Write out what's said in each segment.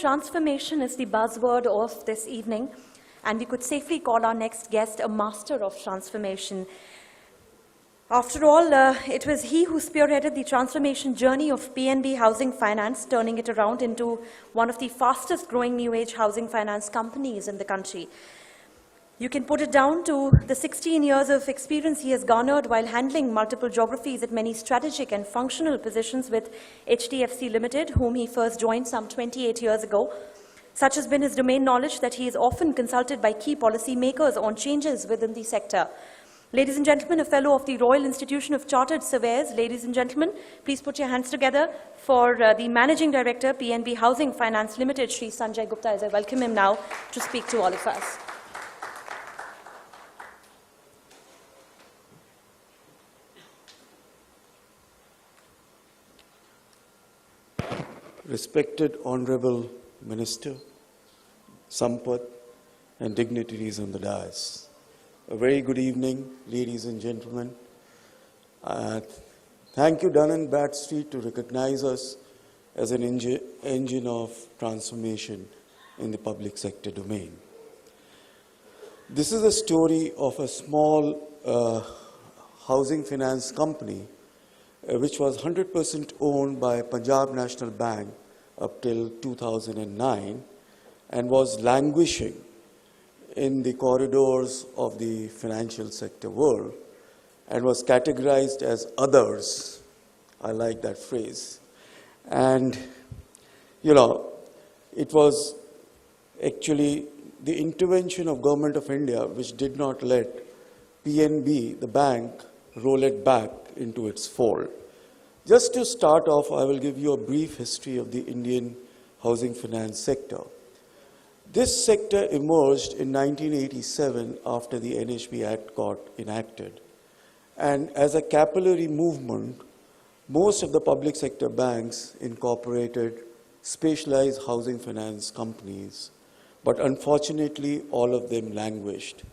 transformation is the buzzword of this evening, and we could safely call our next guest a master of transformation. After all, it was he who spearheaded the transformation journey of PNB Housing Finance, turning it around into one of the fastest growing new age housing finance companies in the country. You can put it down to the 16 years of experience he has garnered while handling multiple geographies at many strategic and functional positions with HDFC Limited, whom he first joined some 28 years ago. Such has been his domain knowledge that he is often consulted by key policy makers on changes within the sector. Ladies and gentlemen, a fellow of the Royal Institution of Chartered Surveyors, ladies and gentlemen, please put your hands together for the Managing Director, PNB Housing Finance Limited, Shri Sanjaya Gupta, as I welcome him now to speak to all of us. Respected Honorable Minister, Sampath, and dignitaries on the dais. A very good evening, ladies and gentlemen. Thank you, Dun Bradstreet, to recognize us as an engine of transformation in the public sector domain. This is a story of a small housing finance company which was 100% owned by Punjab National Bank up till 2009 and was languishing in the corridors of the financial sector world and was categorized as others. I like that phrase. And, it was actually the intervention of Government of India which did not let PNB, the bank, roll it back into its fold. Just to start off, I will give you a brief history of the Indian housing finance sector. This sector emerged in 1987 after the NHB Act got enacted. And as a capillary movement, most of the public sector banks incorporated specialized housing finance companies. But unfortunately, all of them languished.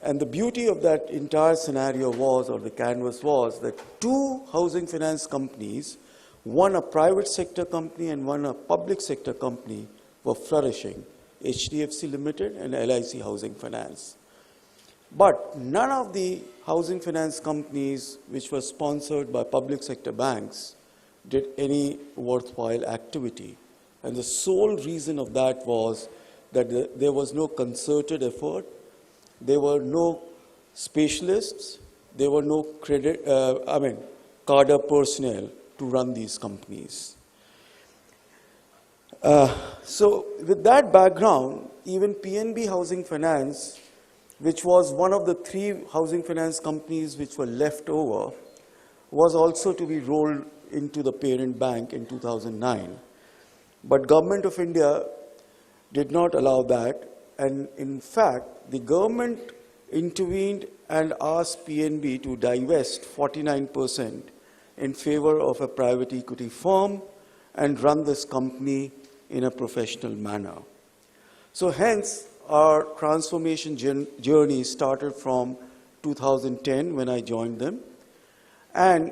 And the beauty of that entire scenario was, or the canvas was, that two housing finance companies, one a private sector company and one a public sector company, were flourishing, HDFC Limited and LIC Housing Finance. But none of the housing finance companies which were sponsored by public sector banks did any worthwhile activity. And the sole reason of that was that there was no concerted effort, there were no specialists, there were no cadre personnel to run these companies. So with that background, even PNB Housing Finance, which was one of the three housing finance companies which were left over, was also to be rolled into the parent bank in 2009. But Government of India did not allow that, and in fact, the government intervened and asked PNB to divest 49% in favor of a private equity firm and run this company in a professional manner. So hence, our transformation journey started from 2010 when I joined them. And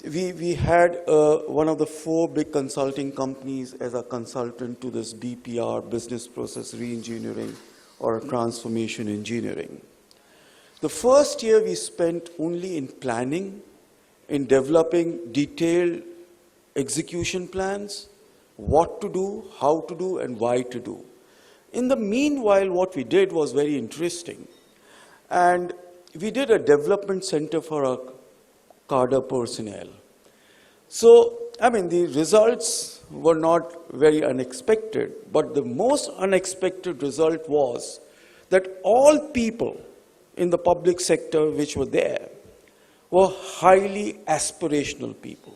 we had one of the four big consulting companies as a consultant to this BPR, business process reengineering or transformation engineering. The first year we spent only in planning, in developing detailed execution plans, what to do, how to do, and why to do. In the meanwhile, what we did was very interesting. And we did a development center for our cadre personnel. So, the results were not very unexpected, but the most unexpected result was that all people in the public sector which were there were highly aspirational people.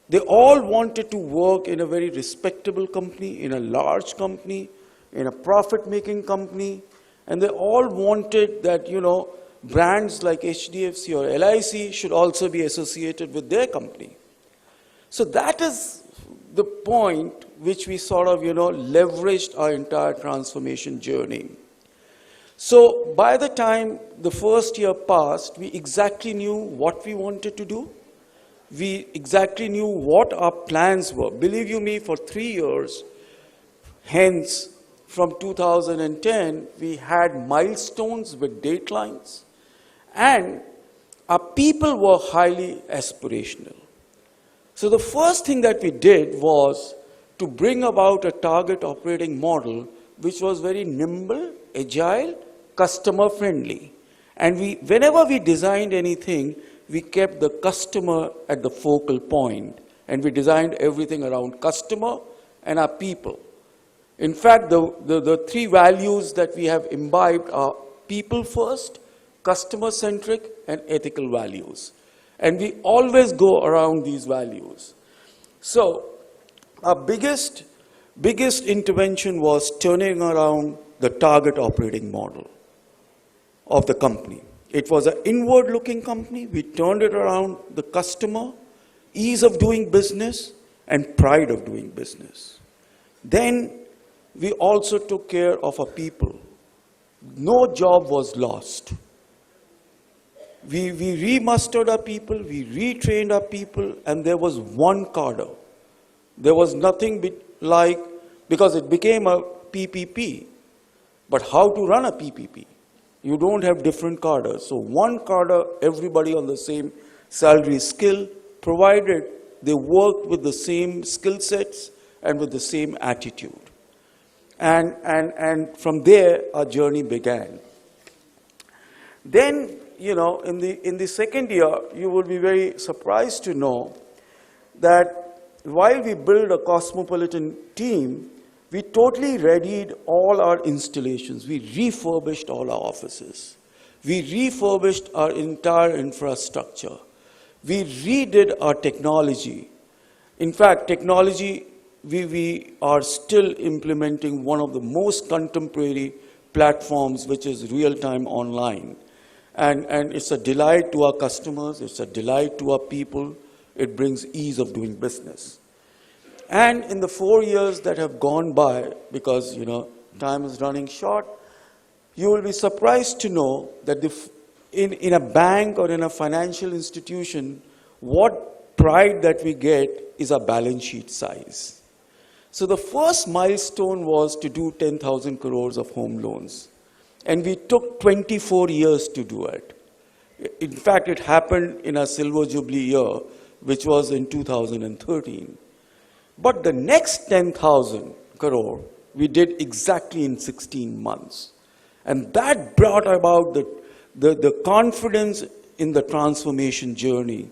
They all wanted to work in a very respectable company, in a large company, in a profit-making company, and they all wanted that, brands like HDFC or LIC should also be associated with their company. So that is the point which we sort of, leveraged our entire transformation journey. So by the time the first year passed, we exactly knew what we wanted to do. We exactly knew what our plans were. Believe you me, for 3 years, Hence, from 2010, we had milestones with datelines, and our people were highly aspirational. So the first thing that we did was to bring about a target operating model which was very nimble, agile, customer-friendly. And whenever we designed anything, we kept the customer at the focal point, and we designed everything around customer and our people. In fact, the three values that we have imbibed are people first, customer-centric, and ethical values. And we always go around these values. So our biggest intervention was turning around the target operating model of the company. It was an inward-looking company. We turned it around the customer, ease of doing business, and pride of doing business. Then we also took care of our people. No job was lost. We remustered our people, we retrained our people, and there was one cadre. There was nothing like, because it became a PPP. But how to run a PPP? You don't have different cadres. So one cadre, everybody on the same salary skill, provided they worked with the same skill sets and with the same attitude. And from there, our journey began. Then, you know, in the second year, you will be very surprised to know that while we build a cosmopolitan team, we totally readied all our installations. We refurbished all our offices. We refurbished our entire infrastructure. We redid our technology. In fact, technology, we are still implementing one of the most contemporary platforms, which is real-time online. And it's a delight to our customers, it's a delight to our people, it brings ease of doing business. And in the 4 years that have gone by, because, you know, time is running short, you will be surprised to know that in a bank or in a financial institution, what pride that we get is our balance sheet size. So the first milestone was to do 10,000 crores of home loans. And we took 24 years to do it. In fact, it happened in our Silver Jubilee year, which was in 2013. But the next 10,000 crore, we did exactly in 16 months. And that brought about the confidence in the transformation journey.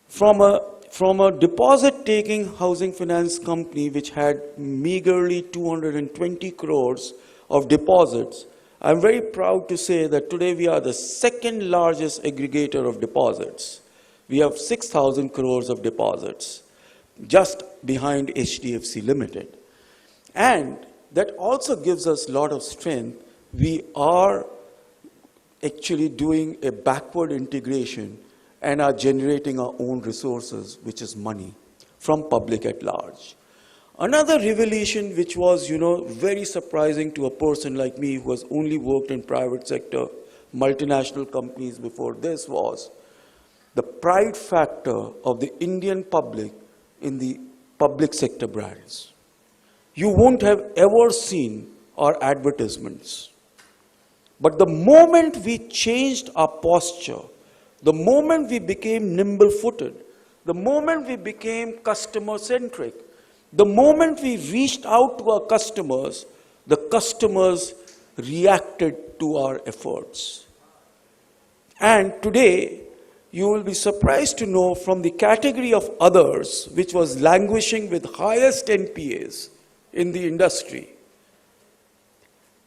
From a deposit-taking housing finance company, which had meagerly 220 crores of deposits, I'm very proud to say that today we are the second largest aggregator of deposits. We have 6,000 crores of deposits, just behind HDFC Limited. And that also gives us a lot of strength. We are actually doing a backward integration and are generating our own resources, which is money, from public at large. Another revelation which was, you know, very surprising to a person like me who has only worked in private sector, multinational companies before this, was the pride factor of the Indian public in the public sector brands. You won't have ever seen our advertisements. But the moment we changed our posture, the moment we became nimble-footed, the moment we became customer-centric, the moment we reached out to our customers, the customers reacted to our efforts. And today, you will be surprised to know from the category of others, which was languishing with highest NPAs in the industry,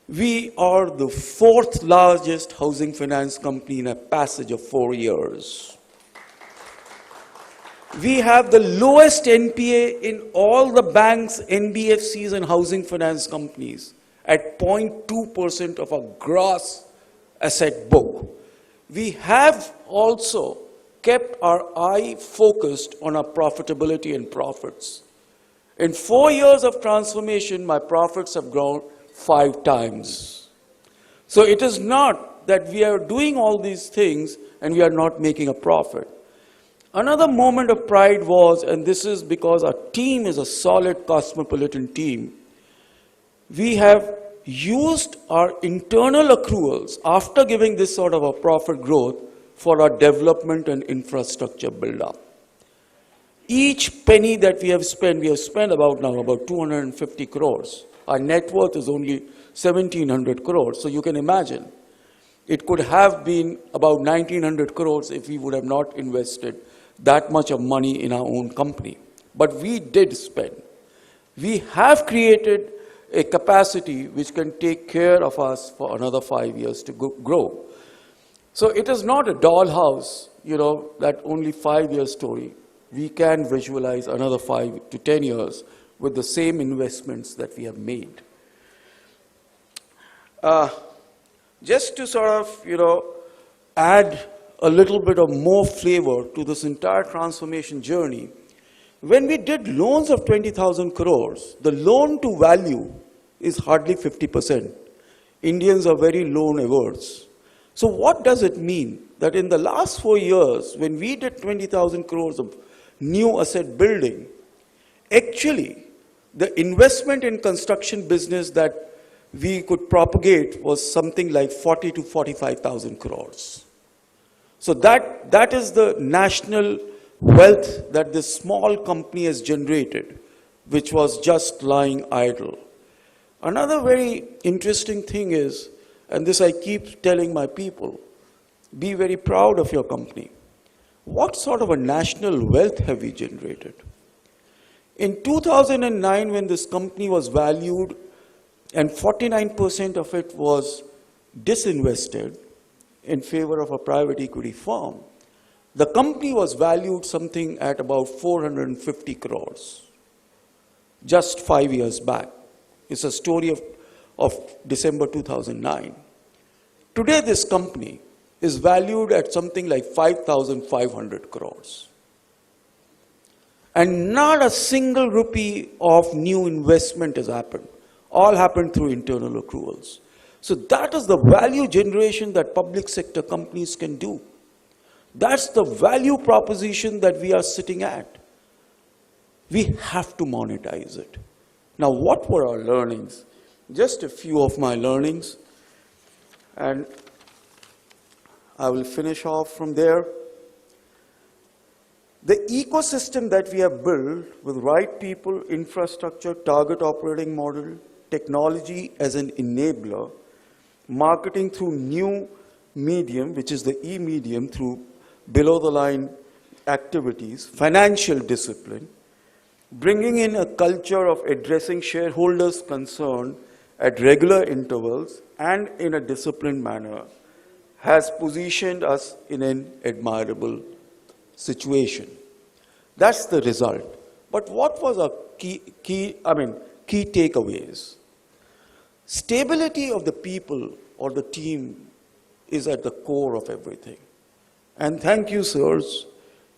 we are the fourth largest housing finance company in a passage of 4 years. We have the lowest NPA in all the banks, NBFCs, and housing finance companies at 0.2% of our gross asset book. We have also kept our eye focused on our profitability and profits. In 4 years of transformation, my profits have grown 5 times. So it is not that we are doing all these things and we are not making a profit. Another moment of pride was, and this is because our team is a solid cosmopolitan team, we have used our internal accruals after giving this sort of a profit growth for our development and infrastructure build-up. Each penny that we have spent about 250 crores. Our net worth is only 1,700 crores. So you can imagine, it could have been about 1,900 crores if we would have not invested that much of money in our own company. But we did spend. We have created a capacity which can take care of us for another 5 years to grow. So it is not a dollhouse, that only 5-year story. We can visualize another 5 to 10 years with the same investments that we have made. Just to sort of, add a little bit of more flavor to this entire transformation journey, when we did loans of 20,000 crores, the loan to value is hardly 50%. Indians are very loan averse. So what does it mean? That in the last 4 years, when we did 20,000 crores of new asset building, actually, the investment in construction business that we could propagate was something like 40 to 45,000 crores. So that is the national wealth that this small company has generated, which was just lying idle. Another very interesting thing is, and this I keep telling my people, be very proud of your company. What sort of a national wealth have we generated? In 2009, when this company was valued and 49% of it was disinvested in favor of a private equity firm, the company was valued something at about 450 crores, just 5 years back. It's a story of December 2009. Today, this company is valued at something like 5,500 crores. And not a single rupee of new investment has happened. All happened through internal accruals. So that is the value generation that public sector companies can do. That's the value proposition that we are sitting at. We have to monetize it. Now, what were our learnings? Just a few of my learnings, and I will finish off from there. The ecosystem that we have built with right people, infrastructure, target operating model, technology as an enabler, marketing through new medium, which is the e-medium, through below-the-line activities, financial discipline, bringing in a culture of addressing shareholders' concern at regular intervals and in a disciplined manner, has positioned us in an admirable situation. That's the result. But what was our key takeaways? Stability of the people or the team is at the core of everything. And thank you, sirs,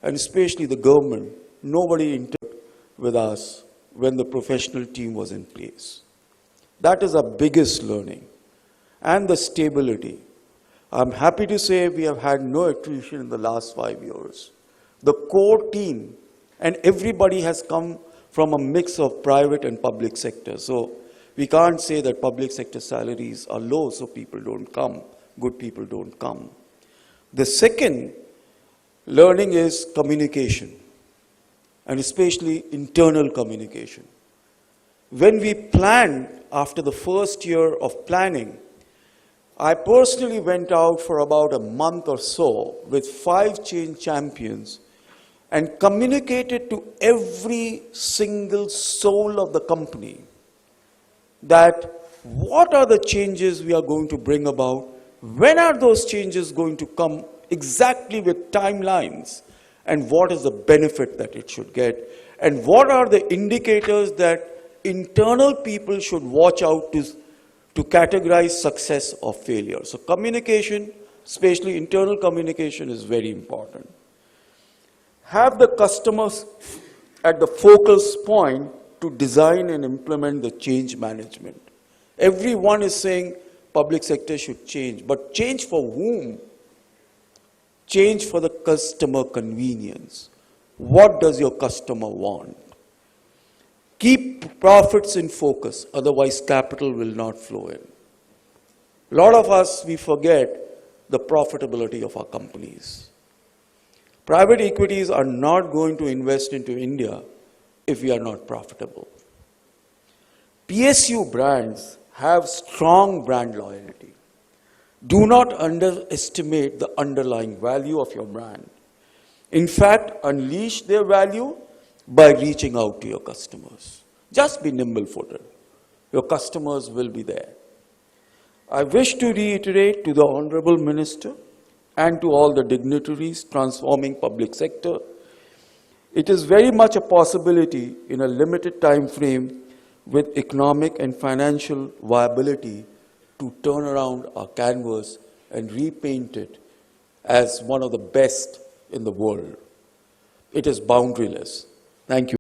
and especially the government. Nobody interfered with us when the professional team was in place. That is our biggest learning. And the stability. I'm happy to say we have had no attrition in the last 5 years. The core team, and everybody has come from a mix of private and public sector. So we can't say that public sector salaries are low, so people don't come, good people don't come. The second learning is communication, and especially internal communication. When we planned after the first year of planning, I personally went out for about a month or so with 5 change champions and communicated to every single soul of the company that what are the changes we are going to bring about, when are those changes going to come exactly with timelines, and what is the benefit that it should get, and what are the indicators that internal people should watch out to categorize success or failure. So communication, especially internal communication, is very important. Have the customers at the focus point to design and implement the change management. Everyone is saying public sector should change, but change for whom? Change for the customer convenience. What does your customer want? Keep profits in focus, otherwise capital will not flow in. A lot of us, we forget the profitability of our companies. Private equities are not going to invest into India if we are not profitable. PSU brands have strong brand loyalty. Do not underestimate the underlying value of your brand. In fact, unleash their value by reaching out to your customers. Just be nimble-footed. Your customers will be there. I wish to reiterate to the Honorable Minister and to all the dignitaries transforming public sector, it is very much a possibility in a limited time frame with economic and financial viability to turn around our canvas and repaint it as one of the best in the world. It is boundaryless. Thank you.